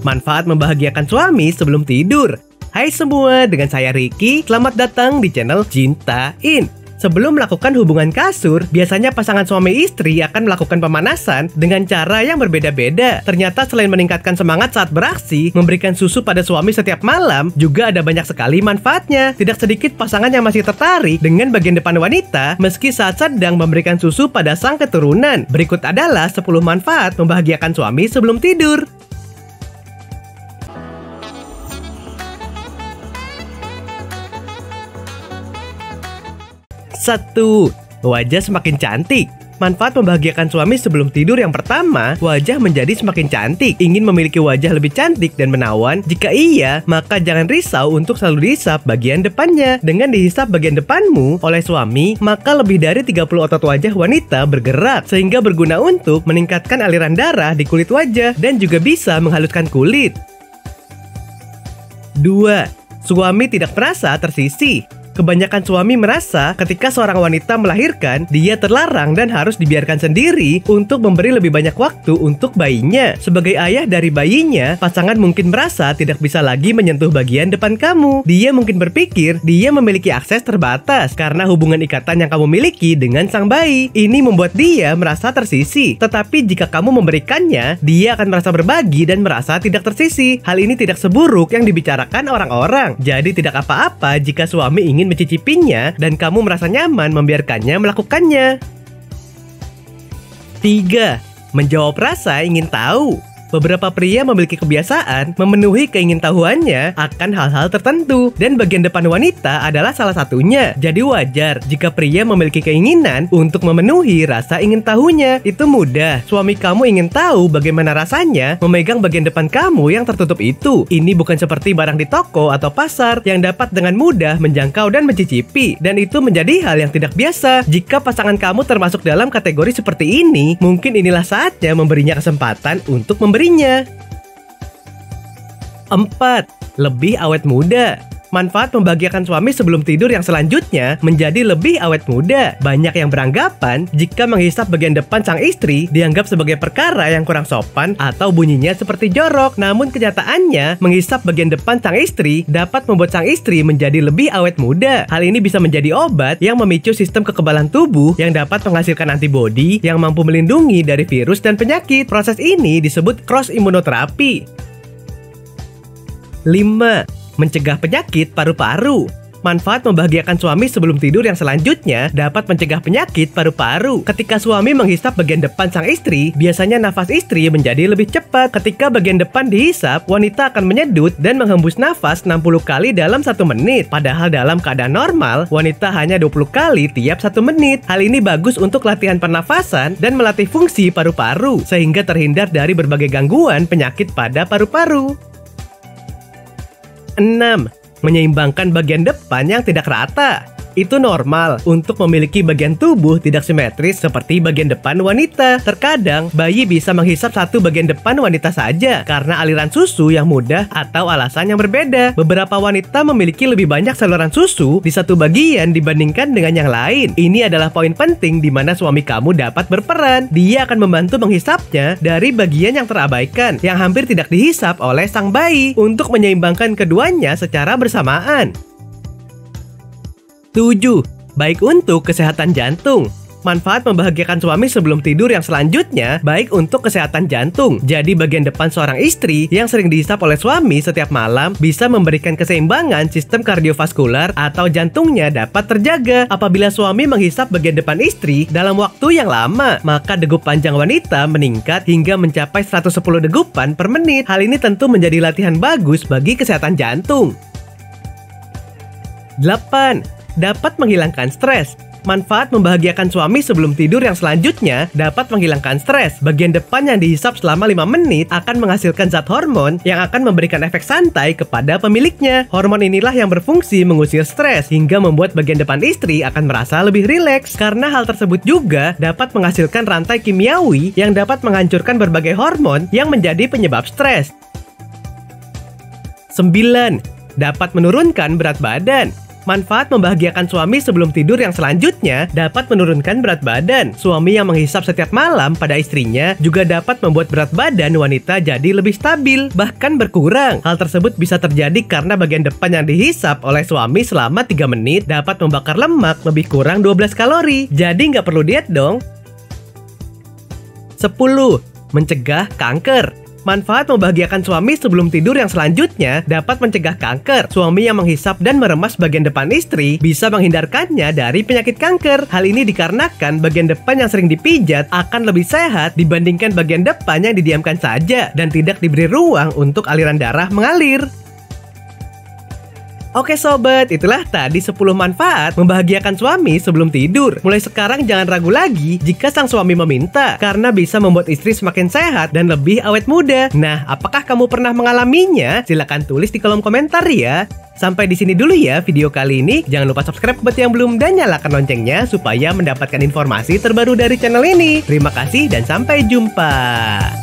Manfaat membahagiakan suami sebelum tidur. Hai semua, dengan saya Ricky. Selamat datang di channel Cintain. Sebelum melakukan hubungan kasur, biasanya pasangan suami istri akan melakukan pemanasan dengan cara yang berbeda-beda. Ternyata selain meningkatkan semangat saat beraksi, memberikan susu pada suami setiap malam, juga ada banyak sekali manfaatnya. Tidak sedikit pasangan yang masih tertarik dengan bagian depan wanita, meski saat sedang memberikan susu pada sang keturunan. Berikut adalah 10 manfaat membahagiakan suami sebelum tidur. 1. Wajah semakin cantik. Manfaat membahagiakan suami sebelum tidur yang pertama, wajah menjadi semakin cantik. Ingin memiliki wajah lebih cantik dan menawan? Jika iya, maka jangan risau untuk selalu dihisap bagian depannya. Dengan dihisap bagian depanmu oleh suami, maka lebih dari 30 otot wajah wanita bergerak, sehingga berguna untuk meningkatkan aliran darah di kulit wajah dan juga bisa menghaluskan kulit. 2. Suami tidak merasa tersisih. Kebanyakan suami merasa ketika seorang wanita melahirkan, dia terlarang dan harus dibiarkan sendiri untuk memberi lebih banyak waktu untuk bayinya. Sebagai ayah dari bayinya, pasangan mungkin merasa tidak bisa lagi menyentuh bagian depan kamu. Dia mungkin berpikir dia memiliki akses terbatas karena hubungan ikatan yang kamu miliki dengan sang bayi. Ini membuat dia merasa tersisih. Tetapi jika kamu memberikannya, dia akan merasa berbagi dan merasa tidak tersisih. Hal ini tidak seburuk yang dibicarakan orang-orang. Jadi tidak apa-apa jika suami ingin mencicipinya dan kamu merasa nyaman membiarkannya melakukannya. 3. Menjawab rasa ingin tahu. Beberapa pria memiliki kebiasaan memenuhi keingintahuannya akan hal-hal tertentu, dan bagian depan wanita adalah salah satunya. Jadi wajar jika pria memiliki keinginan untuk memenuhi rasa ingin tahunya. Itu mudah. Suami kamu ingin tahu bagaimana rasanya memegang bagian depan kamu yang tertutup itu. Ini bukan seperti barang di toko atau pasar yang dapat dengan mudah menjangkau dan mencicipi, dan itu menjadi hal yang tidak biasa. Jika pasangan kamu termasuk dalam kategori seperti ini, mungkin inilah saatnya memberinya kesempatan untuk memberinya. 4. Lebih awet muda. Manfaat membahagiakan suami sebelum tidur yang selanjutnya menjadi lebih awet muda. Banyak yang beranggapan jika menghisap bagian depan sang istri dianggap sebagai perkara yang kurang sopan atau bunyinya seperti jorok. Namun kenyataannya, menghisap bagian depan sang istri dapat membuat sang istri menjadi lebih awet muda. Hal ini bisa menjadi obat yang memicu sistem kekebalan tubuh yang dapat menghasilkan antibodi yang mampu melindungi dari virus dan penyakit. Proses ini disebut cross immunotherapy. 5. Mencegah penyakit paru-paru. Manfaat membahagiakan suami sebelum tidur yang selanjutnya dapat mencegah penyakit paru-paru. Ketika suami menghisap bagian depan sang istri, biasanya nafas istri menjadi lebih cepat. Ketika bagian depan dihisap, wanita akan menyedut dan menghembus nafas 60 kali dalam 1 menit. Padahal dalam keadaan normal, wanita hanya 20 kali tiap 1 menit. Hal ini bagus untuk latihan pernafasan dan melatih fungsi paru-paru, sehingga terhindar dari berbagai gangguan penyakit pada paru-paru. 6. Menyeimbangkan bagian depan yang tidak rata. Itu normal untuk memiliki bagian tubuh tidak simetris seperti bagian depan wanita. Terkadang, bayi bisa menghisap satu bagian depan wanita saja karena aliran susu yang mudah atau alasan yang berbeda. Beberapa wanita memiliki lebih banyak saluran susu di satu bagian dibandingkan dengan yang lain. Ini adalah poin penting di mana suami kamu dapat berperan. Dia akan membantu menghisapnya dari bagian yang terabaikan, yang hampir tidak dihisap oleh sang bayi, untuk menyeimbangkan keduanya secara bersamaan. 7. Baik untuk kesehatan jantung. Manfaat membahagiakan suami sebelum tidur yang selanjutnya baik untuk kesehatan jantung. Jadi bagian depan seorang istri yang sering dihisap oleh suami setiap malam bisa memberikan keseimbangan sistem kardiovaskular atau jantungnya dapat terjaga. Apabila suami menghisap bagian depan istri dalam waktu yang lama, maka degup panjang wanita meningkat hingga mencapai 110 degupan per menit. Hal ini tentu menjadi latihan bagus bagi kesehatan jantung. 8. Dapat menghilangkan stres. Manfaat membahagiakan suami sebelum tidur yang selanjutnya dapat menghilangkan stres. Bagian depan yang dihisap selama 5 menit akan menghasilkan zat hormon yang akan memberikan efek santai kepada pemiliknya. Hormon inilah yang berfungsi mengusir stres hingga membuat bagian depan istri akan merasa lebih rileks. Karena hal tersebut juga dapat menghasilkan rantai kimiawi yang dapat menghancurkan berbagai hormon yang menjadi penyebab stres. 9. Dapat menurunkan berat badan. Manfaat membahagiakan suami sebelum tidur yang selanjutnya dapat menurunkan berat badan. Suami yang menghisap setiap malam pada istrinya juga dapat membuat berat badan wanita jadi lebih stabil, bahkan berkurang. Hal tersebut bisa terjadi karena bagian depan yang dihisap oleh suami selama 3 menit dapat membakar lemak lebih kurang 12 kalori. Jadi nggak perlu diet dong. 10. Mencegah kanker. Manfaat membahagiakan suami sebelum tidur yang selanjutnya dapat mencegah kanker. Suami yang menghisap dan meremas bagian depan istri bisa menghindarkannya dari penyakit kanker. Hal ini dikarenakan bagian depan yang sering dipijat akan lebih sehat dibandingkan bagian depan yang didiamkan saja dan tidak diberi ruang untuk aliran darah mengalir. Oke sobat, itulah tadi 10 manfaat membahagiakan suami sebelum tidur. Mulai sekarang jangan ragu lagi jika sang suami meminta, karena bisa membuat istri semakin sehat dan lebih awet muda. Nah, apakah kamu pernah mengalaminya? Silahkan tulis di kolom komentar ya. Sampai di sini dulu ya video kali ini. Jangan lupa subscribe buat yang belum dan nyalakan loncengnya supaya mendapatkan informasi terbaru dari channel ini. Terima kasih dan sampai jumpa.